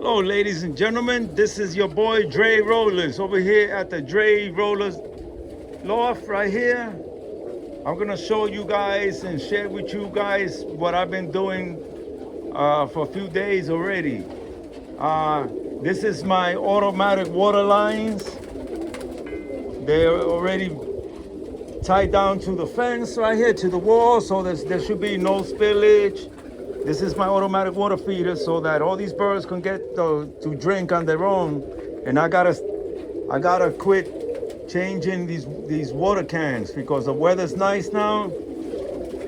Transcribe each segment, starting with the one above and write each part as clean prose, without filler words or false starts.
Hello, ladies and gentlemen. This is your boy Dre Rollers over here at the Dre Rollers Loft right here. I'm gonna show you guys and share with you guys what I've been doing for a few days already. Uh, this is my automatic water lines. They're already tied down to the fence right here, to the wall, so there should be no spillage. This is my automatic water feeder so that all these birds can get to drink on their own. And I gotta quit changing these water cans because the weather's nice now,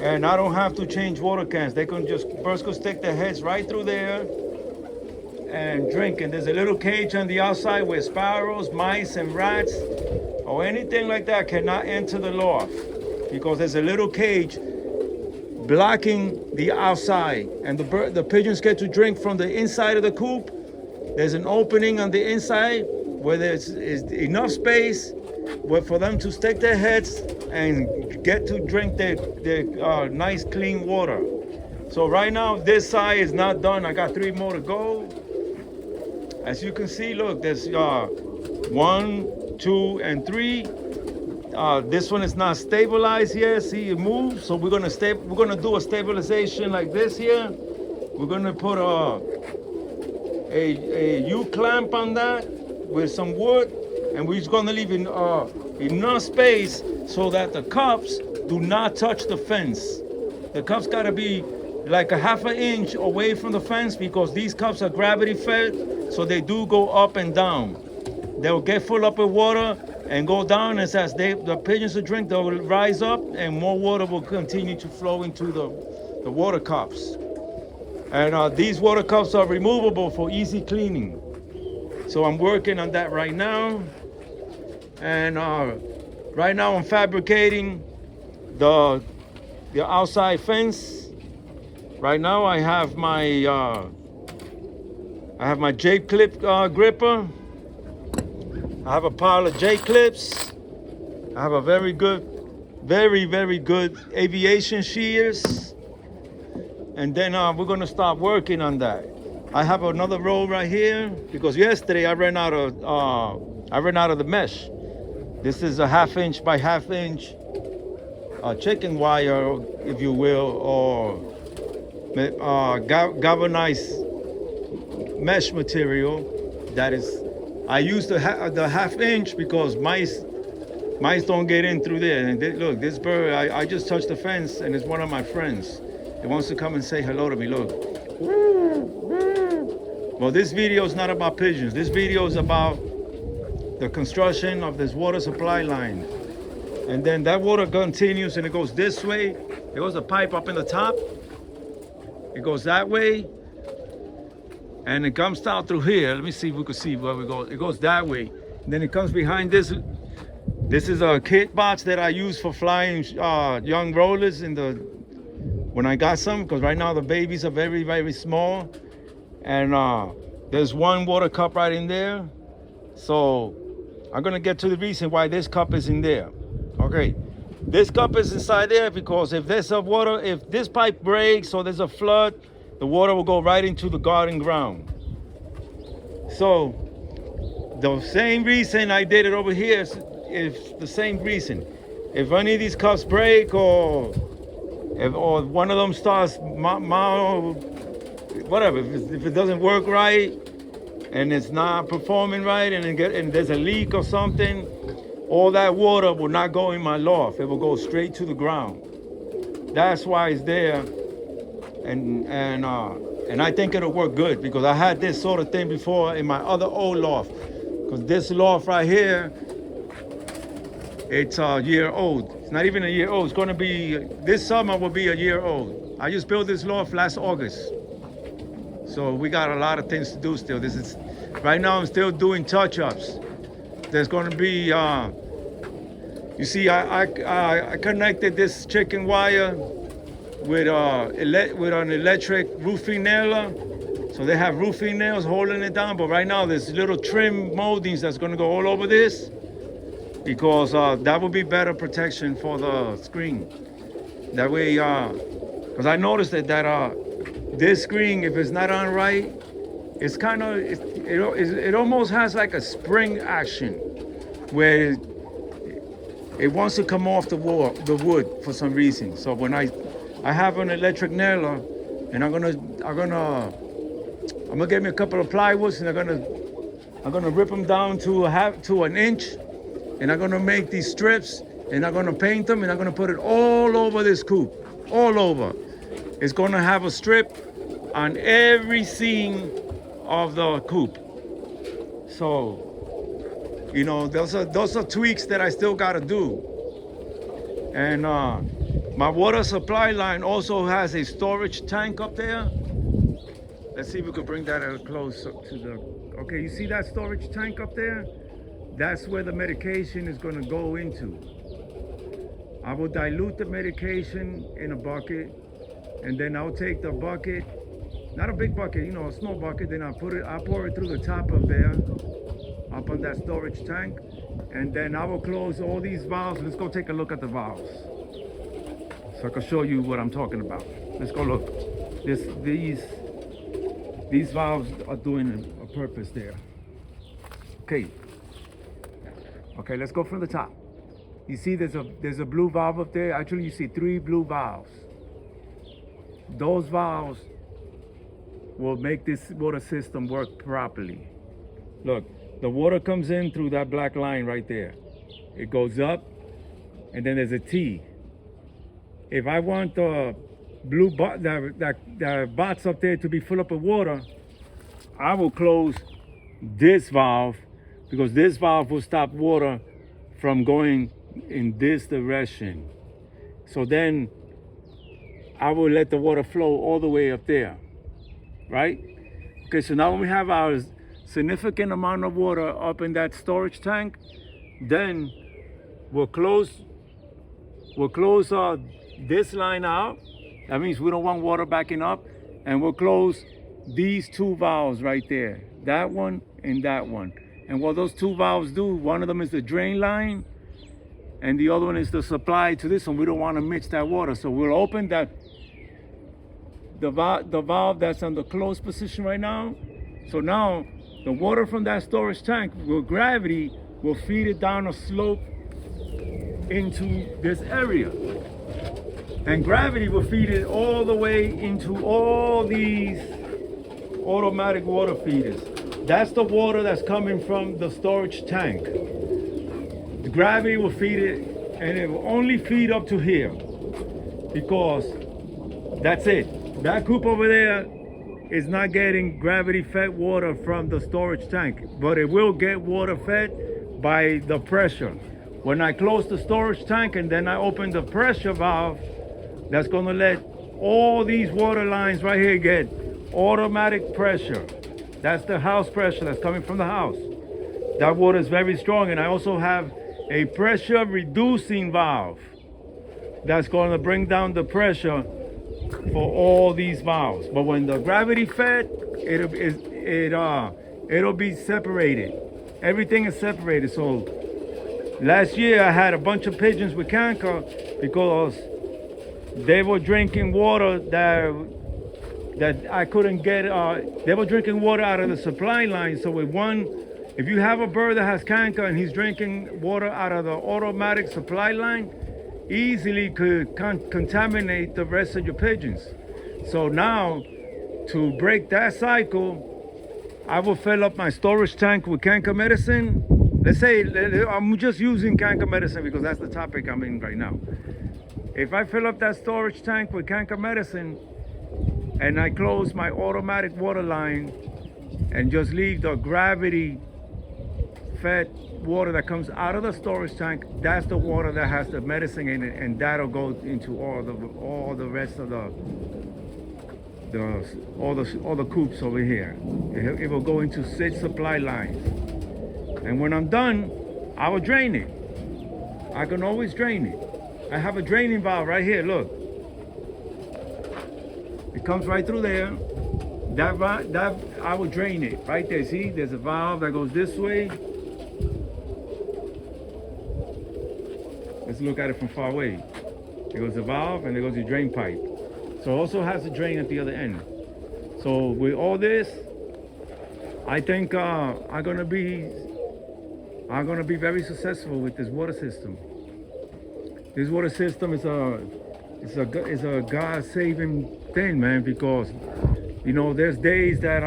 and I don't have to change water cans. Birds can stick their heads right through there and drink. And there's a little cage on the outside where sparrows, mice, and rats or anything like that cannot enter the loft because there's a little cage blocking the outside, and the pigeons get to drink from the inside of the coop. There's an opening on the inside where there's enough space for them to stick their heads and get to drink their nice clean water. So right now this side is not done. I got 3 more to go. As you can see, look, there's 1, 2, and 3. This one is not stabilized yet. See, it moves. So we're gonna do a stabilization like this here. We're gonna put a U-clamp on that with some wood, and we're just gonna leave enough space so that the cups do not touch the fence. The cups gotta be like a half an inch away from the fence because these cups are gravity fed, so they do go up and down. They'll get full up with water and go down, and as the pigeons will drink, they'll rise up and more water will continue to flow into the water cups. And these water cups are removable for easy cleaning. So I'm working on that right now. And right now I'm fabricating the outside fence. Right now I have my J clip gripper. I have a pile of J clips. I have a very good aviation shears. And then we're gonna start working on that. I have another roll right here because yesterday I ran out of the mesh. This is a 1/2 inch by 1/2 inch chicken wire, if you will, or galvanized mesh material. That is, I use the 1/2 inch because mice don't get in through there. And look, this bird, I just touched the fence, and it's one of my friends. It wants to come and say hello to me. Look. Well, this video is not about pigeons. This video is about the construction of this water supply line. And then that water continues and it goes this way. It goes the pipe up in the top. It goes that way. And it comes down through here. Let me see if we can see where we go. It goes that way. And then it comes behind this. This is a kit box that I use for flying young rollers when I got some, because right now the babies are very, very small. And there's one water cup right in there. So I'm gonna get to the reason why this cup is in there. Okay, this cup is inside there because if this pipe breaks or there's a flood, the water will go right into the garden ground. So the same reason I did it over here is the same reason. If any of these cups break or one of them starts whatever, if it doesn't work right and it's not performing right and there's a leak or something, all that water will not go in my loft. It will go straight to the ground. That's why it's there. And I think it'll work good because I had this sort of thing before in my other old loft. Because this loft right here, it's a year old. It's not even a year old. It's gonna be, this summer will be a year old. I just built this loft last August. So we got a lot of things to do still. Right now I'm still doing touch-ups. There's gonna be, you see, I connected this chicken wire with an electric roofing nailer. So they have roofing nails holding it down, but right now there's little trim moldings that's gonna go all over this because that will be better protection for the screen. That way, because I noticed that this screen, if it's not on right, it's kind of it almost has like a spring action where it wants to come off the wood for some reason. So when I have an electric nailer, and I'm gonna get me a couple of plywoods, and I'm gonna rip them down to an inch, and I'm gonna make these strips, and I'm gonna paint them, and I'm gonna put it all over this coop, all over. It's gonna have a strip on every seam of the coop. So, you know, those are tweaks that I still gotta do. And my water supply line also has a storage tank up there. Let's see if we could bring that close up to the, okay, you see that storage tank up there? That's where the medication is gonna go into. I will dilute the medication in a bucket, and then I'll take the bucket, not a big bucket, you know, a small bucket, then I'll pour it through the top of there, up on that storage tank, and then I will close all these valves. Let's go take a look at the valves, so I can show you what I'm talking about. Let's go look. These valves are doing a purpose there. Okay, let's go from the top. You see there's a blue valve up there. Actually, you see 3 blue valves. Those valves will make this water system work properly. Look, the water comes in through that black line right there. It goes up, and then there's a T. If I want the blue that box up there to be full up of water, I will close this valve, because this valve will stop water from going in this direction. So then I will let the water flow all the way up there, right? Okay, so now when we have our significant amount of water up in that storage tank, then we'll close this line out. That means we don't want water backing up, and we'll close these 2 valves right there, that one and that one. And what those 2 valves do, one of them is the drain line, and the other one is the supply to this one. We don't want to mix that water, so we'll open the valve that's on the closed position right now. So now the water from that storage tank, with gravity, will feed it down a slope into this area, and gravity will feed it all the way into all these automatic water feeders. That's the water that's coming from the storage tank. The gravity will feed it, and it will only feed up to here, because that's it. That coop over there is not getting gravity fed water from the storage tank, but it will get water fed by the pressure. When I close the storage tank and then I open the pressure valve, that's gonna let all these water lines right here get automatic pressure. That's the house pressure that's coming from the house. That water is very strong, and I also have a pressure reducing valve that's going to bring down the pressure for all these valves. But when the gravity fed, it'll be separated. Everything is separated. So last year I had a bunch of pigeons with canker because they were drinking water that I couldn't get. They were drinking water out of the supply line. So if you have a bird that has canker and he's drinking water out of the automatic supply line, easily could contaminate the rest of your pigeons. So now, to break that cycle, I will fill up my storage tank with canker medicine. Let's say I'm just using canker medicine because that's the topic I'm in right now. If I fill up that storage tank with canker medicine and I close my automatic water line and just leave the gravity fed water that comes out of the storage tank, that's the water that has the medicine in it, and that'll go into all the rest of all the coops over here. It will go into 6 supply lines, and when I'm done, I will drain it. I can always drain it. I have a draining valve right here. Look, it comes right through there. That I will drain it right there. See, there's a valve that goes this way. Let's look at it from far away. There goes the valve, and there goes the drain pipe. So it also has a drain at the other end. So with all this, I think I'm gonna be very successful with this water system. This water system is a God saving thing, man. Because you know there's days that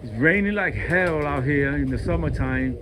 it's raining like hell out here in the summertime,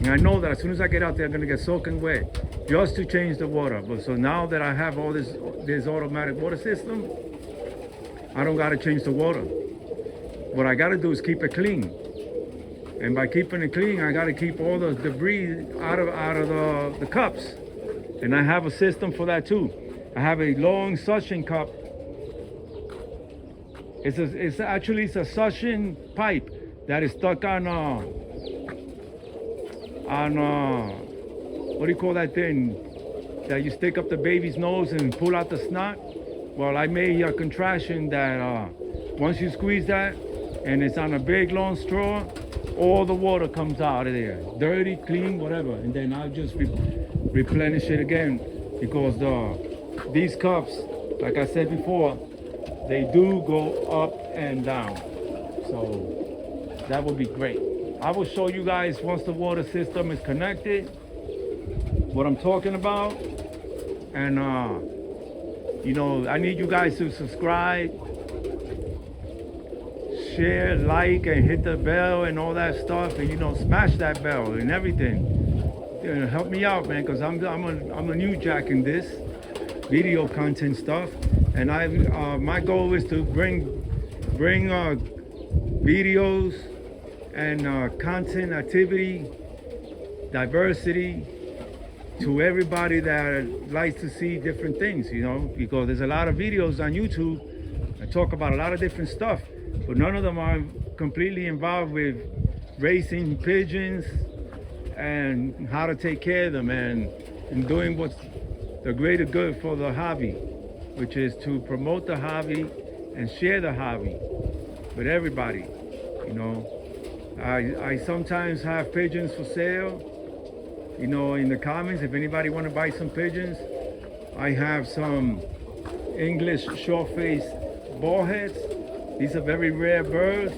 and I know that as soon as I get out there, I'm gonna get soaking wet just to change the water. But so now that I have all this automatic water system, I don't gotta change the water. What I gotta do is keep it clean. And by keeping it clean, I gotta keep all the debris out of the cups. And I have a system for that too. I have a long suction cup. It's actually a suction pipe that is stuck on what do you call that thing that you stick up the baby's nose and pull out the snot? Well, I made a contraption that once you squeeze that and it's on a big long straw, all the water comes out of there, dirty, clean, whatever, and then I'll just replenish it again, because these cups, like I said before, they do go up and down. So that would be great. I will show you guys once the water system is connected what I'm talking about. And you know, I need you guys to subscribe, share, like, and hit the bell and all that stuff, and you know, smash that bell and everything. You know, help me out, man, because I'm a new jack in this video content stuff, and my goal is to bring videos and content, activity, diversity to everybody that likes to see different things, you know, because there's a lot of videos on YouTube that talk about a lot of different stuff, but none of them are completely involved with raising pigeons and how to take care of them and doing what's the greater good for the hobby, which is to promote the hobby and share the hobby with everybody. You know, I sometimes have pigeons for sale. You know, in the comments, if anybody want to buy some pigeons, I have some English short-faced bullheads. These are very rare birds.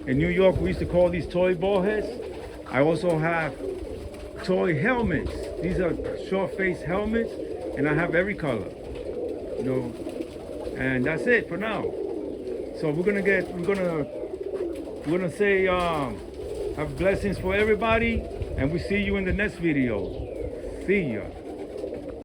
In New York, we used to call these toy bullheads. I also have toy helmets. These are short-faced helmets, and I have every color. You know, and that's it for now. So we're gonna say have blessings for everybody, and we see you in the next video. See ya.